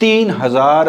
3000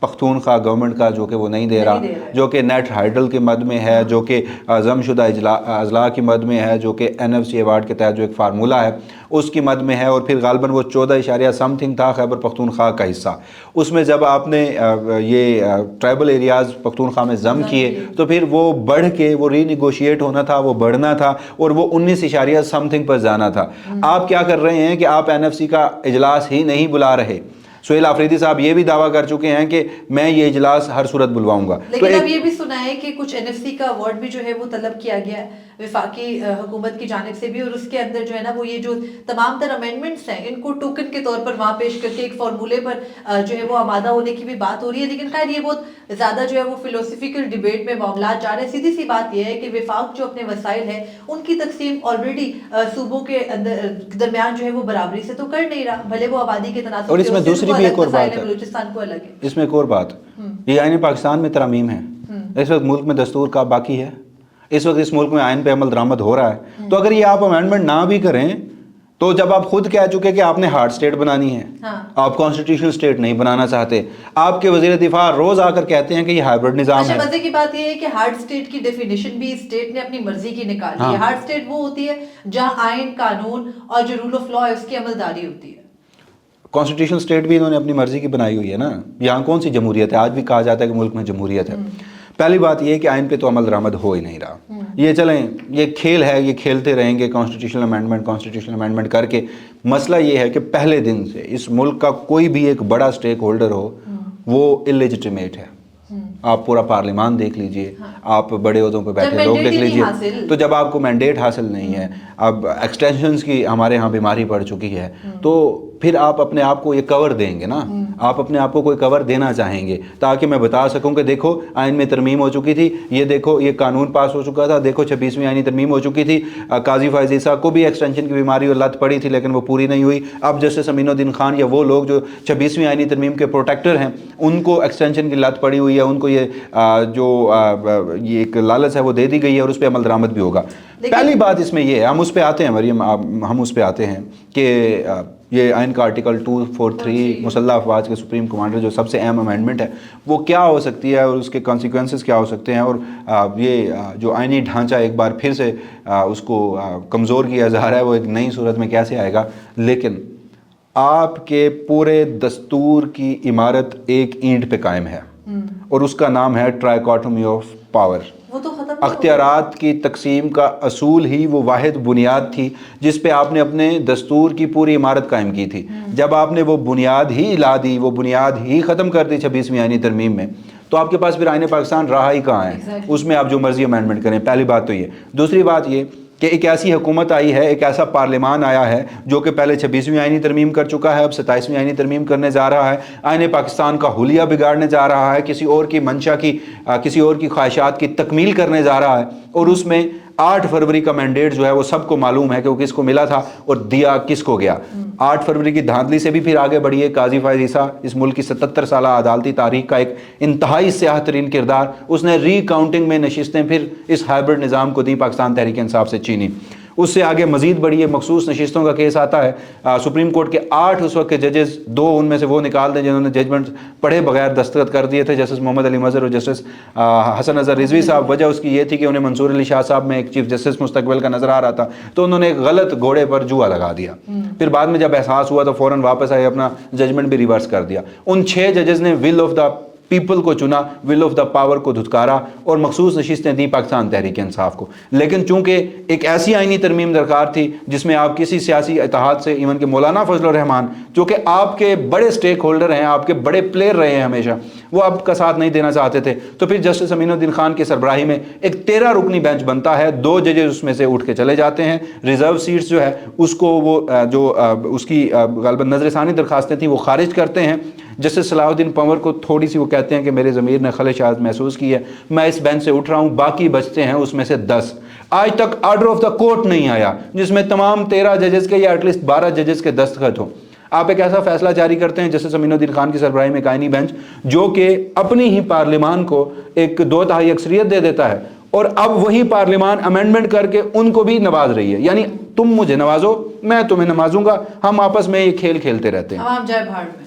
Pakhtunkhwa government کا جو کہ وہ نہیں دے رہا، جو کہ نیٹ ہائیڈل کے مد میں ہے، جو کہ ضم شدہ اضلاع کی مد میں ہے، جو کہ NFC ایوارڈ کے تحت جو ایک فارمولہ ہے اس کی مد میں ہے، اور پھر غالباً وہ 14.something تھا خیبر پختونخوا کا حصہ۔ اس میں جب آپ نے یہ ٹرائبل ایریاز پختونخوا میں ضم کیے تو پھر وہ بڑھ کے وہ ری نیگوشیٹ ہونا تھا، وہ بڑھنا تھا، اور وہ 19.something پر جانا تھا۔ آپ کیا کر رہے ہیں کہ آپ NFC کا اجلاس ہی نہیں بلا رہے۔ سہیل آفریدی صاحب یہ بھی دعویٰ کر چکے ہیں کہ میں یہ اجلاس ہر صورت بلواؤں گا، لیکن اب یہ بھی سنا ہے کہ کچھ NFC کا ایوارڈ بھی جو ہے وہ طلب کیا گیا ہے وفاقی حکومت کی جانب سے بھی، اور اس کے اندر جو ہے نا وہ یہ جو تمام تر امینڈمنٹس ہیں ان کو ٹوکن کے طور پر وہاں پیش کر کے ایک فارمولے پر جو ہے وہ آمادہ ہونے کی بھی بات ہو رہی ہے۔ لیکن خیر یہ بہت زیادہ جو ہے وہ فلسفیکل ڈیبیٹ میں معاملات جا رہے ہیں۔ سیدھی سی بات یہ ہے کہ وفاق جو اپنے وسائل ہیں ان کی تقسیم آلریڈی صوبوں کے درمیان جو ہے وہ برابری سے تو کر نہیں رہا، بھلے وہ آبادی کے تناسب، اور اس میں دوسری بھی ایک اور بات ہے، بلوچستان کو الگ ہے، اس میں ایک اور بات، یہ آئین پاکستان میں ترامیم ہے، اس وقت ملک میں دستور کا باقی ہے، اس وقت اس ملک میں آئین پہ عمل درآمد ہو رہا ہے، تو اگر یہ آپ امینڈمنٹ نہ بھی کریں تو جب آپ خود کہہ چکے کہ آپ نے ہارڈ سٹیٹ بنانی ہے، آپ کانسٹیٹیوشنل سٹیٹ نہیں بنانا چاہتے، آپ کے وزیر دفاع روز آ کر کہتے ہیں کہ یہ ہائبرڈ نظام ہے۔ مزے کی بات یہ ہے کہ ہارڈ سٹیٹ کی ڈیفینیشن بھی اسٹیٹ نے اپنی مرضی کی نکالی ہے۔ ہارڈ سٹیٹ وہ ہوتی ہے جہاں آئین، قانون اور جو رول آف لا ہے اس کی عملداری ہوتی ہے۔ کانسٹیٹیوشنل سٹیٹ بھی انہوں نے اپنی مرضی کی بنائی ہوئی ہے نا، یہاں کون سی جمہوریت ہے؟ آج بھی کہا جاتا ہے کہ ملک میں جمہوریت ہے۔ پہلی بات یہ ہے کہ آئین پہ تو عمل درآمد ہو ہی نہیں رہا، یہ چلیں یہ کھیل ہے، یہ کھیلتے رہیں گے کانسٹیٹیوشنل امینڈمنٹ کر کے۔ مسئلہ یہ ہے کہ پہلے دن سے اس ملک کا کوئی بھی ایک بڑا سٹیک ہولڈر ہو وہ اللیجیٹمیٹ ہے۔ آپ پورا پارلیمان دیکھ لیجئے، آپ بڑے عہدوں پہ بیٹھے لوگ دیکھ لیجئے، تو جب آپ کو مینڈیٹ حاصل نہیں ہے، اب ایکسٹینشنز کی ہمارے ہاں بیماری پڑ چکی ہے، تو پھر آپ اپنے آپ کو یہ کور دیں گے نا، آپ اپنے آپ کو کوئی کور دینا چاہیں گے تاکہ میں بتا سکوں کہ دیکھو آئین میں ترمیم ہو چکی تھی، یہ دیکھو یہ قانون پاس ہو چکا تھا، دیکھو 26ویں آئینی ترمیم ہو چکی تھی، قاضی فائز عیسیٰ کو بھی ایکسٹینشن کی بیماری اور لت پڑی تھی لیکن وہ پوری نہیں ہوئی۔ اب جسٹس امین الدین خان یا وہ لوگ جو 26ویں آئینی ترمیم کے پروٹیکٹر ہیں ان کو ایکسٹینشن کی لت پڑی ہوئی ہے، ان کو یہ ایک لالچ ہے وہ دے دی گئی ہے اور اس پہ عمل درآمد بھی ہوگا۔ پہلی بات اس میں یہ ہے، ہم اس پہ آتے ہیں مریم، ہم اس پہ آتے ہیں کہ یہ آئین کا آرٹیکل 243 مسلح افواج کے سپریم کمانڈر جو سب سے اہم امینڈمنٹ ہے وہ کیا ہو سکتی ہے اور اس کے کانسیکوینسز کیا ہو سکتے ہیں، اور یہ جو آئینی ڈھانچہ ایک بار پھر سے اس کو کمزور کیا جا رہا ہے وہ ایک نئی صورت میں کیسے آئے گا۔ لیکن آپ کے پورے دستور کی عمارت ایک اینٹ پہ قائم ہے اور اس کا نام ہے ٹرائیکاٹومی آف پاور۔ اختیارات کی تقسیم کا اصول ہی وہ واحد بنیاد تھی جس پہ آپ نے اپنے دستور کی پوری عمارت قائم کی تھی۔ جب آپ نے وہ بنیاد ہی ہلا دی، وہ بنیاد ہی ختم کر دی 26ویں آئینی ترمیم میں، تو آپ کے پاس پھر آئین پاکستان رہا ہی کہاں ہے؟ اس میں آپ جو مرضی امینڈمنٹ کریں۔ پہلی بات تو یہ۔ دوسری بات یہ کہ ایک ایسی حکومت آئی ہے، ایک ایسا پارلیمان آیا ہے جو کہ پہلے 26ویں آئینی ترمیم کر چکا ہے، اب 27ویں آئینی ترمیم کرنے جا رہا ہے، آئین پاکستان کا حلیہ بگاڑنے جا رہا ہے، کسی اور کی منشا کی، کسی اور کی خواہشات کی تکمیل کرنے جا رہا ہے، اور اس میں 8 فروری کا مینڈیٹ جو ہے وہ سب کو معلوم ہے کہ وہ کس کو ملا تھا اور دیا کس کو گیا۔ 8 فروری کی دھاندلی سے بھی پھر آگے بڑھیے، قاضی فائز عیسیٰ اس ملک کی 77 سالہ عدالتی تاریخ کا ایک انتہائی سیاہ ترین کردار، اس نے ری کاؤنٹنگ میں نشستیں پھر اس ہائبرڈ نظام کو دی، پاکستان تحریک انصاف سے چینی۔ اس سے آگے مزید بڑی مخصوص نشستوں کا کیس آتا ہے، سپریم کورٹ کے 8 اس وقت کے ججز، 2 ان میں سے وہ نکال دیں جنہوں نے ججمنٹ پڑھے بغیر دستخط کر دیے تھے، جسٹس محمد علی مظہر اور جسٹس حسن اظہر رضوی صاحب۔ وجہ اس کی یہ تھی کہ انہیں منصور علی شاہ صاحب میں ایک چیف جسٹس مستقبل کا نظر آ رہا تھا، تو انہوں نے ایک غلط گھوڑے پر جوا لگا دیا، پھر بعد میں جب احساس ہوا تو فوراً واپس آئے، اپنا ججمنٹ بھی ریورس کر دیا۔ ان 6 ججز نے ول آف دا پیپل کو چنا، ول آف دا پاور کو دھتکارا اور مخصوص نشستیں دی پاکستان تحریک انصاف کو۔ لیکن چونکہ ایک ایسی آئینی ترمیم درکار تھی جس میں آپ کسی سیاسی اتحاد سے، ایون کہ مولانا فضل الرحمان جو کہ آپ کے بڑے سٹیک ہولڈر ہیں، آپ کے بڑے پلیئر رہے ہیں ہمیشہ، وہ آپ کا ساتھ نہیں دینا چاہتے تھے، تو پھر جسٹس امین الدین خان کی سربراہی میں ایک 13 رکنی بینچ بنتا ہے، 2 ججز اس میں سے اٹھ کے چلے جاتے ہیں، ریزرو سیٹس جو ہے اس کو وہ جو اس کی غالباً نظر ثانی درخواستیں تھیں وہ خارج کرتے ہیں۔ جسٹس صلاح الدین پنور کو تھوڑی سی وہ کہتے ہیں کہ میرے ضمیر نے خلش آج محسوس کی ہے، میں اس بینچ سے اٹھ رہا ہوں، باقی بچتے ہیں اس میں سے 10۔ آج تک آرڈر آف دا کورٹ نہیں آیا جس میں تمام 13 ججز کے یا ایٹ لیسٹ 12 ججز کے دستخط ہوں۔ آپ ایک ایسا فیصلہ جاری کرتے ہیں جسٹس امین الدین خان کی سربراہی میں ایک آئینی بینچ جو کہ اپنی ہی پارلیمان کو ایک 2/3 اکثریت دے دیتا ہے، اور اب وہی پارلیمان امینڈمنٹ کر کے ان کو بھی نواز رہی ہے، یعنی تم مجھے نوازو میں تمہیں نوازوں گا، ہم آپس میں یہ کھیل کھیلتے رہتے ہیں۔ عوام جائے بھاڑ میں۔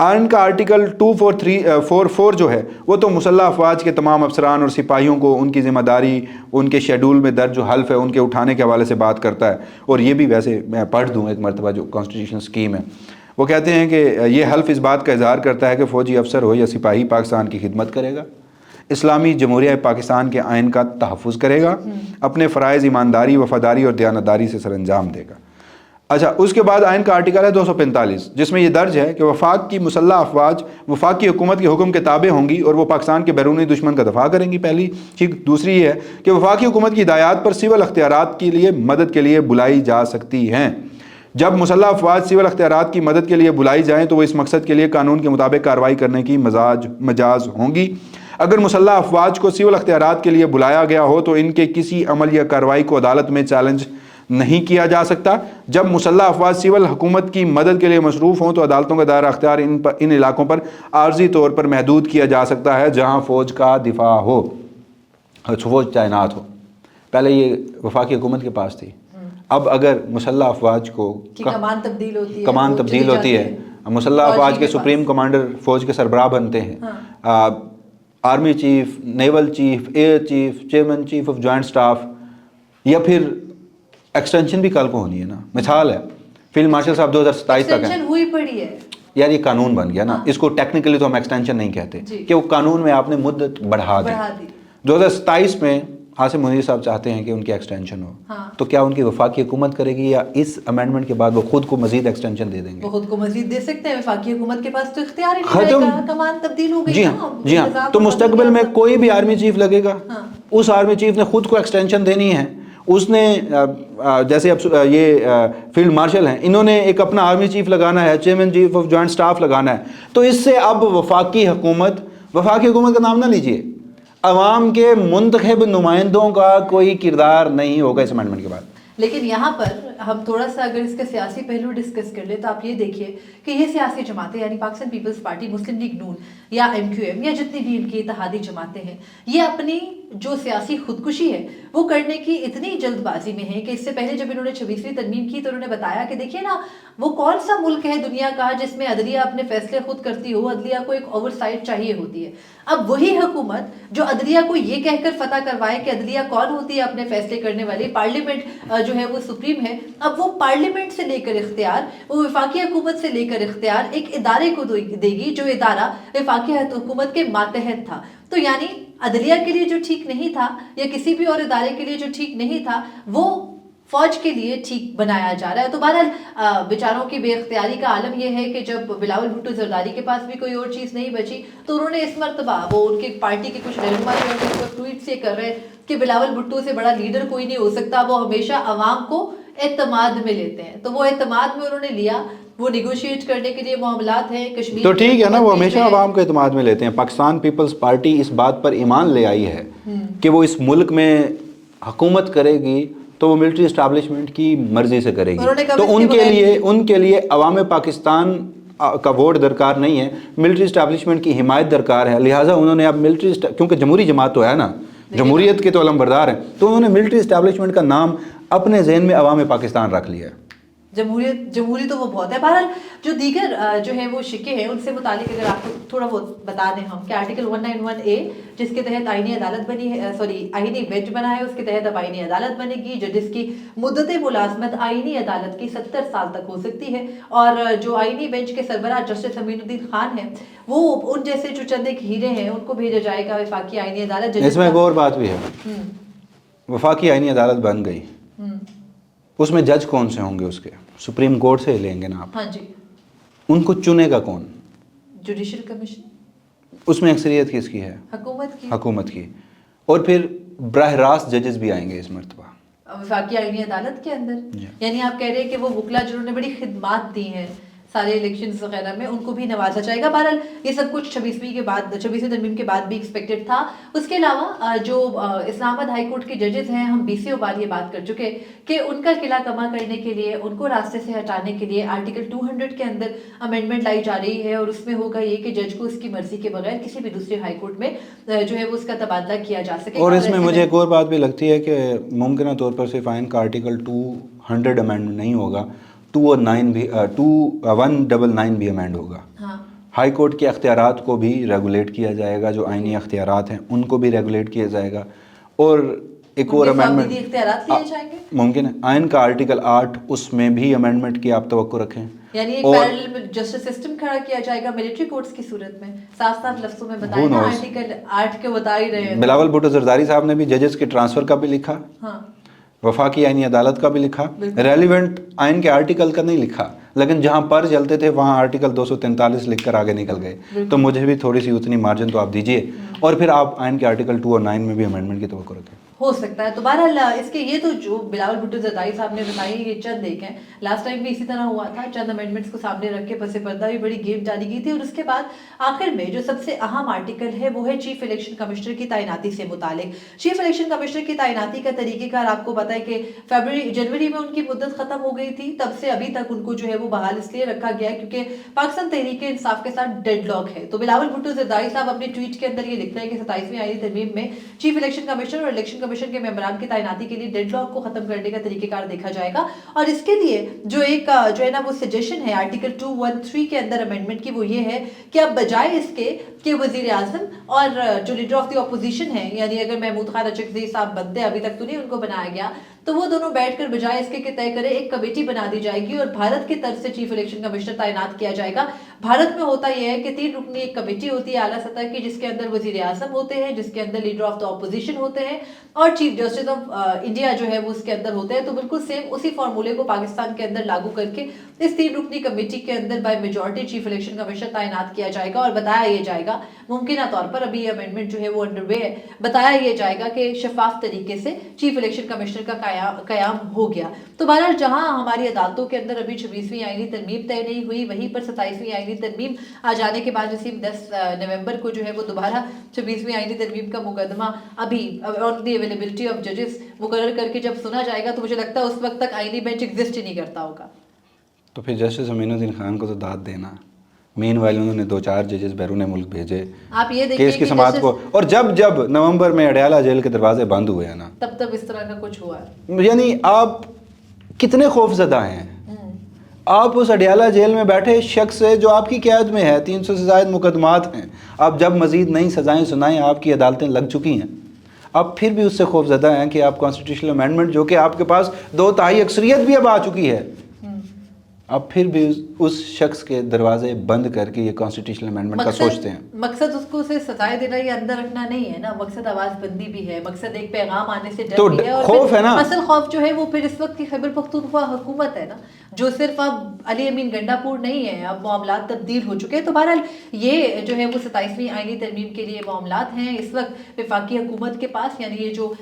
آئین کا آرٹیکل 244 جو ہے وہ تو مسلح افواج کے تمام افسران اور سپاہیوں کو ان کی ذمہ داری ان کے شیڈول میں درج جو حلف ہے ان کے اٹھانے کے حوالے سے بات کرتا ہے. اور یہ بھی ویسے میں پڑھ دوں ایک مرتبہ جو کانسٹیٹیوشن سکیم ہے. وہ کہتے ہیں کہ یہ حلف اس بات کا اظہار کرتا ہے کہ فوجی افسر ہو یا سپاہی پاکستان کی خدمت کرے گا, اسلامی جمہوریہ پاکستان کے آئین کا تحفظ کرے گا, اپنے فرائض ایمانداری, وفاداری اور دیانتداری سے سر انجام دے گا. اچھا, اس کے بعد آئین کا آرٹیکل ہے 245 جس میں یہ درج ہے کہ وفاق کی مسلح افواج وفاق کی حکومت کے حکم کے تابع ہوں گی اور وہ پاکستان کے بیرونی دشمن کا دفاع کریں گی. پہلی چیز. دوسری یہ ہے کہ وفاقی حکومت کی ہدایات پر سول اختیارات کے لیے مدد کے لیے بلائی جا سکتی ہیں. جب مسلح افواج سول اختیارات کی مدد کے لیے بلائی جائیں تو وہ اس مقصد کے لیے قانون کے مطابق کارروائی کرنے کی مجاز ہوں گی. اگر مسلح افواج کو سول اختیارات کے لیے بلایا گیا ہو تو ان کے کسی عمل یا کارروائی کو عدالت میں چیلنج نہیں کیا جا سکتا. جب مسلح افواج سول حکومت کی مدد کے لیے مصروف ہوں تو عدالتوں کا دائرہ اختیار ان علاقوں پر عارضی طور پر محدود کیا جا سکتا ہے جہاں فوج کا دفاع ہو, فوج تعینات ہو. پہلے یہ وفاقی حکومت کے پاس تھی. اب اگر مسلح افواج کو کمان تبدیل ہوتی ہے, مسلح افواج کے سپریم کمانڈر فوج کے سربراہ بنتے ہیں, army chief, naval chief, air chief, chairman chief of joint staff, یا پھر ایکسٹینشن بھی کل کو ہونی ہے نا. مثال ہے فیلڈ مارشل صاحب 2027 تک ہیں. ہوئی پڑی ہے یار, یہ قانون بن گیا نا. اس کو ٹیکنیکلی تو ہم ایکسٹینشن نہیں کہتے کہ وہ قانون میں آپ نے مدت بڑھا دی. 2027 میں حاسم منیر صاحب چاہتے ہیں کہ ان کی ایکسٹینشن ہو, تو کیا ان کی وفاقی حکومت کرے گی یا اس امینڈمنٹ کے بعد وہ خود کو مزید ایکسٹینشن دے دیں گے؟ وہ خود کو مزید دے سکتے ہیں. وفاقی حکومت کے پاس تو اختیار ہی نہیں رہے گا, کمان تبدیل ہو گئی. جی ہاں. تو مستقبل میں کوئی بھی آرمی چیف لگے گا, اس آرمی چیف نے خود کو ایکسٹینشن دینی ہے. اس نے جیسے اب یہ فیلڈ مارشل ہیں, انہوں نے ایک اپنا آرمی چیف لگانا ہے, chairman chief of joint staff لگانا ہے. تو اس سے اب وفاقی حکومت کا نام نہ لیجئے, عوام کے منتخب نمائندوں کا کوئی کردار نہیں ہوگا اس امینڈمنٹ کے بعد. لیکن یہاں پر ہم تھوڑا سا اگر اس کا سیاسی پہلو ڈسکس کر لیں تو آپ یہ دیکھیے کہ یہ سیاسی جماعتیں یعنی پاکستان پیپلز پارٹی, مسلم لیگ نون یا MQM یا جتنی بھی ان کی اتحادی جماعتیں ہیں, یہ اپنی جو سیاسی خودکشی ہے وہ کرنے کی اتنی جلد بازی میں ہے کہ اس سے پہلے جب انہوں نے 26ویں ترمیم کی تو انہوں نے بتایا کہ دیکھیے نا, وہ کون سا ملک ہے دنیا کا جس میں عدلیہ اپنے فیصلے خود کرتی ہو, عدلیہ کو ایک اوور سائٹ چاہیے ہوتی ہے. اب وہی حکومت جو عدلیہ کو یہ کہہ کر فتح کروائے کہ عدلیہ کون ہوتی ہے اپنے فیصلے کرنے والی, پارلیمنٹ جو ہے وہ سپریم ہے, اب وہ پارلیمنٹ سے لے کر اختیار, وہ وفاقی حکومت سے لے کر اختیار ایک ادارے کو دے گی جو ادارہ وفاقی حکومت کے ماتحت تھا. تو یعنی عدلیہ کے لیے جو ٹھیک نہیں تھا یا کسی بھی اور ادارے کے لیے جو ٹھیک نہیں تھا وہ فوج کے لیے ٹھیک بنایا جا رہا ہے. تو بہرحال بیچاروں کی بے اختیاری کا عالم یہ ہے کہ جب بلاول بھٹو زرداری کے پاس بھی کوئی اور چیز نہیں بچی تو انہوں نے اس مرتبہ, وہ ان کے پارٹی کے کچھ رہنما جو ہیں اس پر ٹویٹ سے کر رہے کہ بلاول بھٹو سے بڑا لیڈر کوئی نہیں ہو سکتا, وہ ہمیشہ عوام کو اعتماد میں لیتے ہیں. تو وہ اعتماد میں انہوں نے لیا, وہ نیگوشیٹ کرنے کے لیے معاملات ہیں کشمیر. تو ٹھیک ہے نا, وہ ہمیشہ عوام کو اعتماد میں لیتے ہیں. پاکستان پیپلز پارٹی اس بات پر ایمان لے آئی ہے کہ وہ اس ملک میں حکومت کرے گی تو وہ ملٹری اسٹیبلشمنٹ کی مرضی سے کرے گی. تو ان کے لیے عوام پاکستان کا ووٹ درکار نہیں ہے, ملٹری اسٹیبلشمنٹ کی حمایت درکار ہے. لہٰذا انہوں نے اب ملٹری, کیونکہ جمہوری جماعت تو ہے نا, جمہوریت کے تو علم بردار ہیں, تو انہوں نے ملٹری اسٹیبلشمنٹ کا نام اپنے ذہن میں عوام پاکستان رکھ لیا ہے. جمہوری تو وہ بہت ہے. بہرحال جو دیگر جو ہے وہ شکے ہیں ان سے متعلق اگر آپ کو تھوڑا بہت بتا دیں ہم کہ آرٹیکل 191A جس کے تحت آئینی عدالت بنی ہے, آئینی بینچ بنا ہے, اس کے تحت اب آئینی عدالت بنے گی جس کی مدت ملازمت آئینی عدالت کی 70 سال تک ہو سکتی ہے. اور جو آئینی بینچ کے سربراہ جسٹس امین الدین خان ہیں وہ ان جیسے جو چند ایک ہیرے ہیں ان کو بھیجا جائے گا وفاقی آئینی عدالت. اس میں ایک اور بات بھی ہے, وفاقی آئینی عدالت بن گئی, اس میں جج کون سے ہوں گے؟ اس کے سپریم کورٹ سے لیں گے نا آپ. ہاں جی. ان کو چنے گا کون؟ Judicial commission. اس میں اکثریت کس کی ہے؟ حکومت کی. اور پھر براہ راست ججز بھی آئیں گے اس مرتبہ وفاقی آئینی عدالت کے اندر. یعنی آپ کہہ رہے ہیں کہ وہ وکلا جنہوں نے بڑی خدمات دی ہیں سارے الیکشنز وغیرہ میں, ان کو بھی نوازا جائے گا. بہرحال یہ سب کچھ 26ویں ترمیم کے بعد بھی ایکسپیکٹڈ تھا. اس کے علاوہ جو اسلام آباد ہائی کورٹ کے ججز ہیں, ہم 20 بار یہ بات کر چکے کہ ان کا قلعہ کما کرنے کے لیے, ان کو راستے سے ہٹانے کے لیے آرٹیکل 200 کے اندر امینڈمنٹ لائی جا رہی ہے. اور اس میں ہوگا یہ کہ جج کو اس کی مرضی کے بغیر کسی بھی دوسرے ہائی کورٹ میں جو ہے وہ اس کا تبادلہ کیا جا سکے. اور اس میں مجھے ایک اور بات بھی لگتی ہے کہ ممکنہ طور پر صرف آئین کا آرٹیکل 200 امینڈمنٹ نہیں ہوگا, 219 بھی 199 بھی امینڈ ہوگا. ہائی کورٹ کے اختیارات کو بھی ریگولیٹ کیا جائے گا، جو آئینی اختیارات ہیں ان کو بھی ریگولیٹ کیا جائے گا، اور ایک اور امینڈمنٹ اختیارات لیے جائیں گے، ممکن ہے آئین کا آرٹیکل 8 اس میں بھی امینڈمنٹ کی آپ توقع رکھیں، یعنی ایک پیرلل جسٹس سسٹم کھڑا کیا جائے گا ملٹری کورٹس کی صورت میں. صاف صاف لفظوں میں بتائیں نا، آرٹیکل 8 کے بتا ہی رہے ہیں. بلاول بھٹو زرداری صاحب نے بھی ججز کے ٹرانسفر کا بھی لکھا، وفاقی آئینی عدالت کا بھی لکھا، ریلیونٹ آئین کے آرٹیکل کا نہیں لکھا، لیکن جہاں پر چلتے تھے وہاں آرٹیکل 243 لکھ کر آگے نکل گئے. تو مجھے بھی تھوڑی سی اتنی مارجن تو آپ دیجئے، اور پھر آپ آئین کے آرٹیکل 2 اور 9 میں بھی امینڈمنٹ کی توقع رکھیں. ہو سکتا ہے. تو بہرحال اس کے یہ تو جو بلاول بھٹو زرداری صاحب نے بتائی یہ چند ایک ہیں. لاسٹ ٹائم بھی اسی طرح ہوا تھا، چند امینڈمنٹس کو سامنے رکھ کے پس پردہ بھی بڑی گیم ڈالی گئی تھی. اور اس کے بعد آخر میں جو سب سے اہم آرٹیکل ہے وہ ہے چیف الیکشن کمشنر کی تعیناتی سے متعلق. چیف الیکشن کمشنر کی تعیناتی کا طریقہ کار آپ کو پتہ ہے کہ جنوری میں ان کی مدت ختم ہو گئی تھی، تب سے ابھی تک ان کو جو ہے وہ بحال اس لیے رکھا گیا ہے کیونکہ پاکستان تحریک انصاف کے ساتھ ڈیڈ لاک ہے. تو بلاول بھٹو زرداری صاحب اپنے ٹویٹ کے اندر یہ لکھتے ہیں کہ 27ویں آئینی ترمیم میں چیف الیکشن کمشنر اور الیکشن کمیشن کے ممبران کی تعیناتی کے لیے ڈیڈ لاک کو ختم کرنے کا طریقہ کار دیکھا جائے گا. اور اس کے لیے جو ایک جو ہے نا وہ سجیشن ہے آرٹیکل 213 کے اندر امینڈمنٹ کی، وہ یہ ہے کہ اب بجائے اس کے کہ وزیر اعظم اور جو لیڈر آف دی اپوزیشن ہے، یعنی اگر محمود خان اچکزئی صاحب بنتے، ابھی تک تو نہیں ان کو بنایا گیا، تو وہ دونوں بیٹھ کر بجائے اس کے طے کرے ایک کمیٹی بنا دی جائے گی اور بھارت کی طرف سے چیف الیکشن کمشنر تعینات کیا جائے گا. بھارت میں ہوتا یہ ہے کہ 3 رکنی ایک کمیٹی ہوتی ہے اعلیٰ سطح کی، جس کے اندر وزیر اعظم ہوتے ہیں، جس کے اندر لیڈر آف دا اپوزیشن ہوتے ہیں، اور چیف جسٹس آف انڈیا جو ہے وہ اس کے اندر ہوتے ہیں. تو بالکل سیم اسی فارمولے کو پاکستان کے اندر لاگو کر کے اس 3 رکنی کمیٹی کے اندر by majority chief election commissioner تعینات کیا جائے گا. اور بتایا یہ جائے گا ممکنہ طور پر، ابھی یہ امینڈمنٹ جو ہے وہ انڈر وے ہے، بتایا یہ جائے گا کہ شفاف طریقے سے چیف الیکشن کمشنر کا قیام ہو گیا. تو بہرحال جہاں ہماری عدالتوں کے اندر ابھی 26ویں آئینی ترمیم طے نہیں ہوئی، وہیں پر 27ویں آئینی ترمیم آ جانے کے بعد جیسے 10 نومبر کو جو ہے وہ دوبارہ 26ویں آئینی ترمیم کا مقدمہ ابھی آن دی اویلیبلٹی آف ججز مقرر کر کے جب سنا جائے گا، تو مجھے لگتا ہے اس وقت تک آئینی بینچ ایگزسٹ ہی نہیں کرتا ہوگا. تو پھر جسٹس امین الدین خان کو تو داد دینا. مین وائل انہوں نے 2-4 ججز بیرون ملک بھیجے آپ یہ دیکھیں کیس کی سماعت کو، اور جب نومبر میں اڈیالہ جیل کے دروازے بند ہوئے ہیں نا، تب اس طرح کا کچھ ہوا ہے. یعنی آپ کتنے خوف زدہ ہیں. آپ اس اڈیالہ جیل میں بیٹھے شخص سے جو آپ کی قیادت میں ہے، 300 سے زائد مقدمات ہیں، آپ جب مزید نئی سزائیں سنائیں، آپ کی عدالتیں لگ چکی ہیں، آپ پھر بھی اس سے خوف زدہ ہیں کہ آپ کانسٹیٹیوشنل امینڈمنٹ جو کہ آپ کے پاس 2/3 اکثریت بھی اب آ چکی ہے، اب پھر بھی اس شخص کے دروازے بند کر کے یہ کانسٹیٹیوشنل امینڈمنٹ کا سوچتے ہیں. مقصد اس کو اسے سزائے دینا یا اندر رکھنا نہیں ہے نا، مقصد آواز بندی بھی ہے، مقصد ایک پیغام آنے سے ڈر بھی ہے، اور خوف ہے نا. اصل خوف جو ہے وہ پھر اس وقت کی خیبر پختونخوا حکومت ہے نا، جو صرف اب علی امین گنڈا پور نہیں ہے، اب معاملات تبدیل ہو چکے ہیں. تو بہرحال یہ جو ہے وہ 27ویں آئینی ترمیم کے لیے معاملات ہیں اس وقت وفاقی حکومت کے پاس، یعنی یہ جو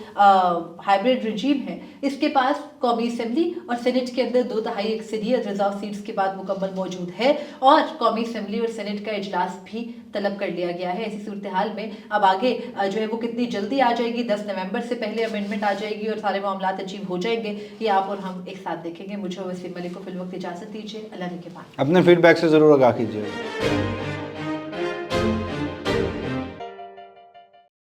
ہائبرڈ رجیم ہے اس کے پاس قومی اسمبلی اور سینٹ کے اندر 2/3 اکثریت ریزرو سیٹس کے بعد مکمل موجود ہے، اور قومی اسمبلی اور سینٹ کا اجلاس بھی طلب کر لیا گیا ہے. ایسی صورتحال میں اب آگے جو ہے وہ کتنی جلدی آ جائے گی، 10 نومبر سے پہلے امینڈمنٹ آ جائے گی اور سارے معاملات اچیو ہو جائیں گے، یہ آپ اور ہم ایک ساتھ دیکھیں گے. مجھے وسیم ملک کو فی الوقت اجازت دیجیے. اللہ نے کے بعد اپنے فیڈ بیک سے ضرور آگاہ کیجیے.